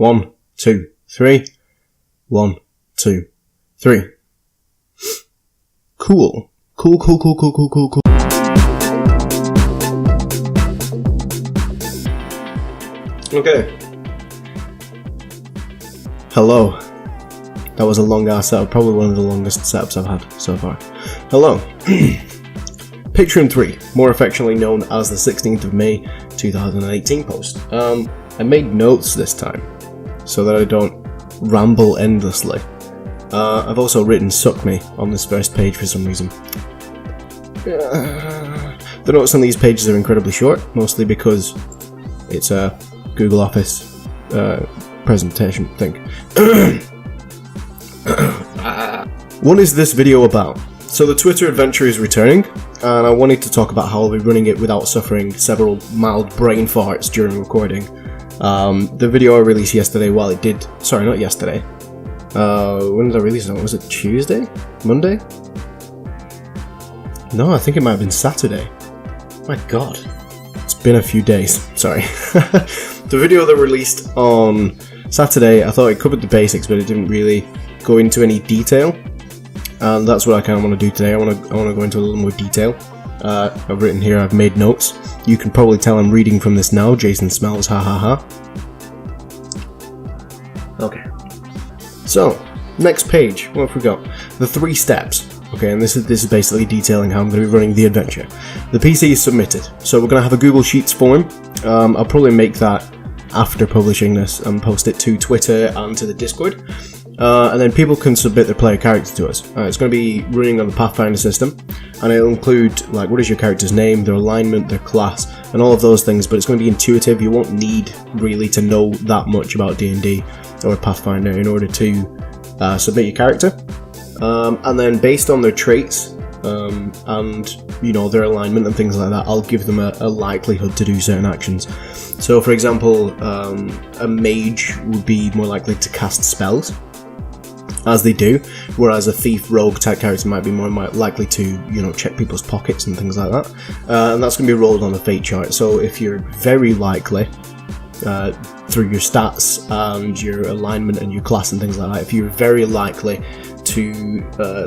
1, 2, 3. 1, 2, 3. Cool. Cool. Okay. Hello. That was a long ass setup, probably one of the longest setups I've had so far. Hello. Patreon 3, more affectionately known as the 16th of May 2018 post. I made notes this time, so that I don't ramble endlessly. I've also written "suck me" on this first page for some reason. The notes on these pages are incredibly short, mostly because it's a Google Office presentation thing. What is this video about? So the Twitter adventure is returning, and I wanted to talk about how I'll be running it without suffering several mild brain farts during recording. The video I released yesterday, sorry, not yesterday. When did I release it? Was it Tuesday? Monday? No, I think it might have been Saturday. My god. It's been a few days. Sorry. The video that released on Saturday, I thought it covered the basics, but it didn't really go into any detail. And that's what I kind of want to do today. I want to go into a little more detail. I've written here, I've made notes. You can probably tell I'm reading from this now. Jason smells, ha ha ha. Okay. So, next page, what have we got? The 3 steps. Okay, and this is basically detailing how I'm going to be running the adventure. The PC is submitted, so we're going to have a Google Sheets form. I'll probably make that after publishing this and post it to Twitter and to the Discord. And then people can submit their player character to us. It's going to be running on the Pathfinder system, and it'll include, like, what is your character's name, their alignment, their class, and all of those things, but it's going to be intuitive. You won't need really to know that much about D&D or Pathfinder in order to submit your character. And then based on their traits and, you know, their alignment and things like that, I'll give them a likelihood to do certain actions. So, for example, a mage would be more likely to cast spells, as they do, whereas a thief rogue type character might be more likely to, you know, check people's pockets and things like that. And that's going to be rolled on the fate chart. So if you're very likely, through your stats and your alignment and your class and things like that, if you're very likely to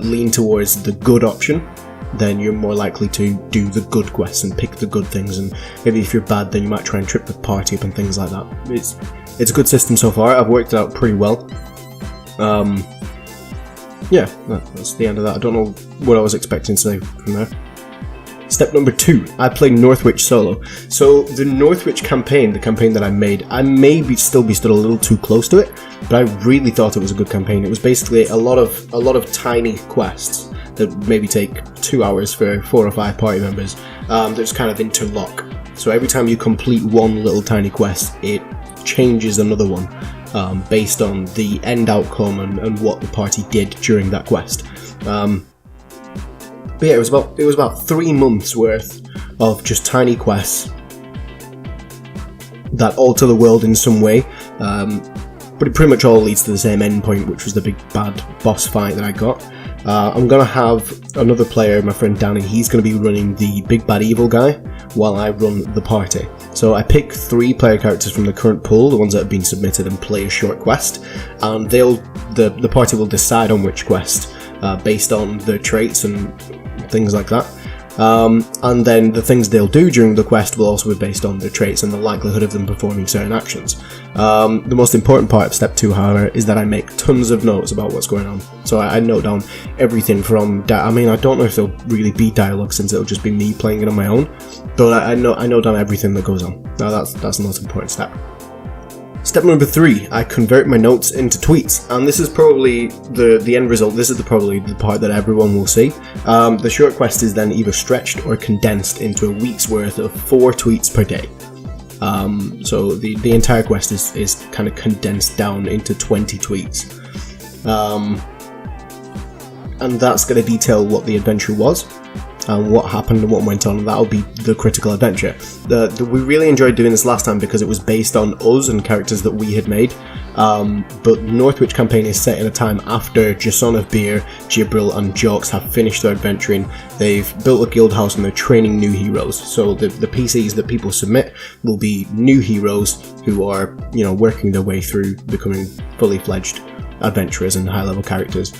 lean towards the good option, then you're more likely to do the good quests and pick the good things. And maybe if you're bad, then you might try and trip the party up and things like that. It's a good system so far. I've worked it out pretty well. Yeah, that's the end of that. I don't know what I was expecting to say from there. Step number 2, I played Northwich solo. So the Northwich campaign, the campaign that I made, I may still be stood a little too close to it, but I really thought it was a good campaign. It was basically a lot of tiny quests that maybe take 2 hours for 4 or 5 party members. That just kind of interlock. So every time you complete one little tiny quest, it changes another one. Based on the end outcome and what the party did during that quest. But yeah, it was about 3 months worth of just tiny quests that alter the world in some way. But it pretty much all leads to the same end point, which was the big bad boss fight that I got. I'm going to have another player, my friend Danny, he's going to be running the big bad evil guy while I run the party. So I pick 3 player characters from the current pool, the ones that have been submitted, and play a short quest, and the party will decide on which quest based on their traits and things like that. And then the things they'll do during the quest will also be based on their traits and the likelihood of them performing certain actions. The most important part of step 2, however, is that I make tons of notes about what's going on. So I note down everything from, I don't know if there'll really be dialogue since it'll just be me playing it on my own, but I note down everything that goes on. Now that's the most important step. Step number 3, I convert my notes into tweets, and this is probably the end result. This is probably the part that everyone will see. The short quest is then either stretched or condensed into a week's worth of 4 tweets per day. So the entire quest is kind of condensed down into 20 tweets. And that's going to detail what the adventure was, and what happened and what went on, and that'll be the critical adventure. We really enjoyed doing this last time because it was based on us and characters that we had made, but Northwich campaign is set in a time after Jason of Beer, Gibril and Jokes have finished their adventuring. They've built a guild house and they're training new heroes. So the PCs that people submit will be new heroes who are, working their way through becoming fully fledged adventurers and high level characters.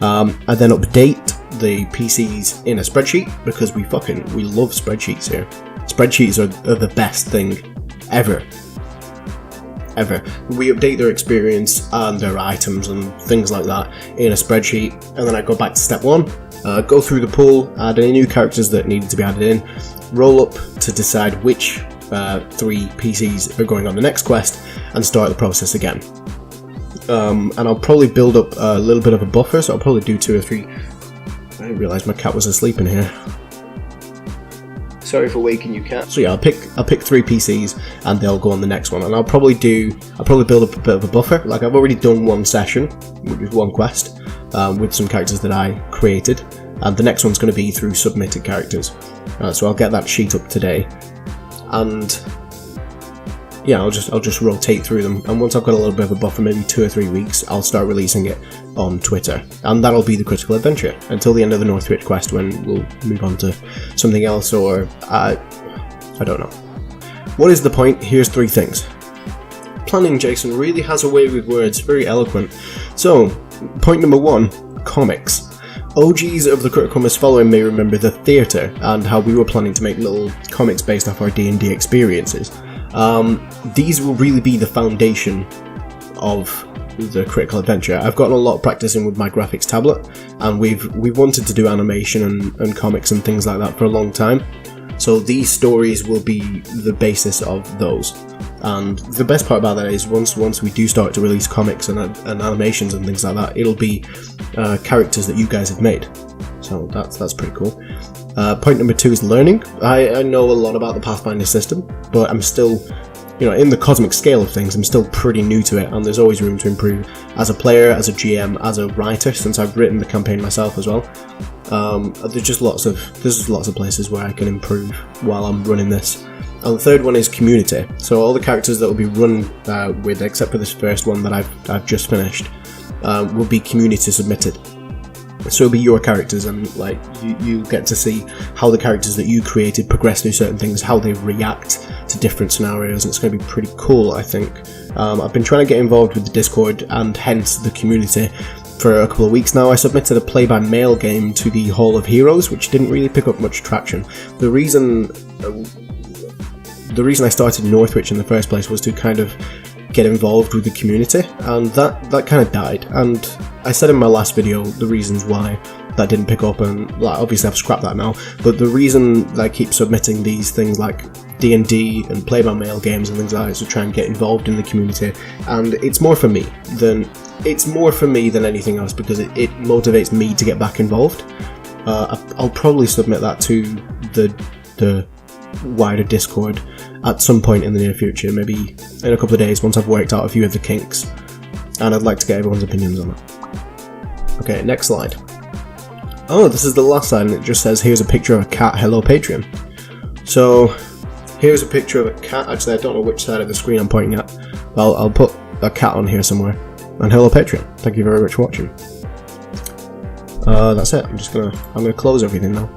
I then update the PCs in a spreadsheet because we love spreadsheets here. Spreadsheets are the best thing ever. We update their experience and their items and things like that in a spreadsheet, and then I go back to step 1, go through the pool, add any new characters that needed to be added in, roll up to decide which 3 PCs are going on the next quest, and start the process again. And I'll probably build up a little bit of a buffer, so I'll probably do 2 or 3. I didn't realise my cat was asleep in here. Sorry for waking you, cat. So yeah, I'll pick 3 PCs and they'll go on the next one, and I'll probably build up a bit of a buffer. Like, I've already done one session, which is one quest, with some characters that I created, and the next one's going to be through submitted characters. So I'll get that sheet up today, and yeah, I'll just rotate through them, and once I've got a little bit of a buffer, maybe 2 or 3 weeks, I'll start releasing it on Twitter, and that'll be the critical adventure until the end of the Northwich quest, when we'll move on to something else, or I don't know. What is the point? Here's 3 things. Planning Jason really has a way with words, very eloquent. So, point number 1, comics. OGs of the Critical Mass following may remember the theatre and how we were planning to make little comics based off our D&D experiences. These will really be the foundation of the critical adventure. I've gotten a lot of practice in with my graphics tablet, and we've wanted to do animation and comics and things like that for a long time. So these stories will be the basis of those. And the best part about that is once we do start to release comics and animations and things like that, it'll be characters that you guys have made. So that's pretty cool. Point number 2 is learning. I know a lot about the Pathfinder system, but I'm still, in the cosmic scale of things, I'm still pretty new to it, and there's always room to improve as a player, as a GM, as a writer, since I've written the campaign myself as well. There's lots of places where I can improve while I'm running this. And the third one is community. So all the characters that will be run with, except for this first one that I've just finished, will be community submitted. So it'll be your characters, and you get to see how the characters that you created progress through certain things, how they react to different scenarios, and it's going to be pretty cool, I think. I've been trying to get involved with the Discord and hence the community for a couple of weeks now. I submitted a play-by-mail game to the Hall of Heroes, which didn't really pick up much traction. The reason I started Northwich in the first place was to kind of get involved with the community, and that kind of died. And I said in my last video the reasons why that didn't pick up, and obviously I've scrapped that now, but the reason that I keep submitting these things like D&D and play-by-mail games and things like that is to try and get involved in the community, and it's more for me than anything else, because it motivates me to get back involved. I'll probably submit that to the wider Discord at some point in the near future, maybe in a couple of days once I've worked out a few of the kinks, and I'd like to get everyone's opinions on that. Okay, next slide. Oh, this is the last slide, and it just says, here's a picture of a cat, hello Patreon. So, here's a picture of a cat. Actually, I don't know which side of the screen I'm pointing at. I'll put a cat on here somewhere. And hello Patreon. Thank you very much for watching. That's it. I'm gonna close everything now.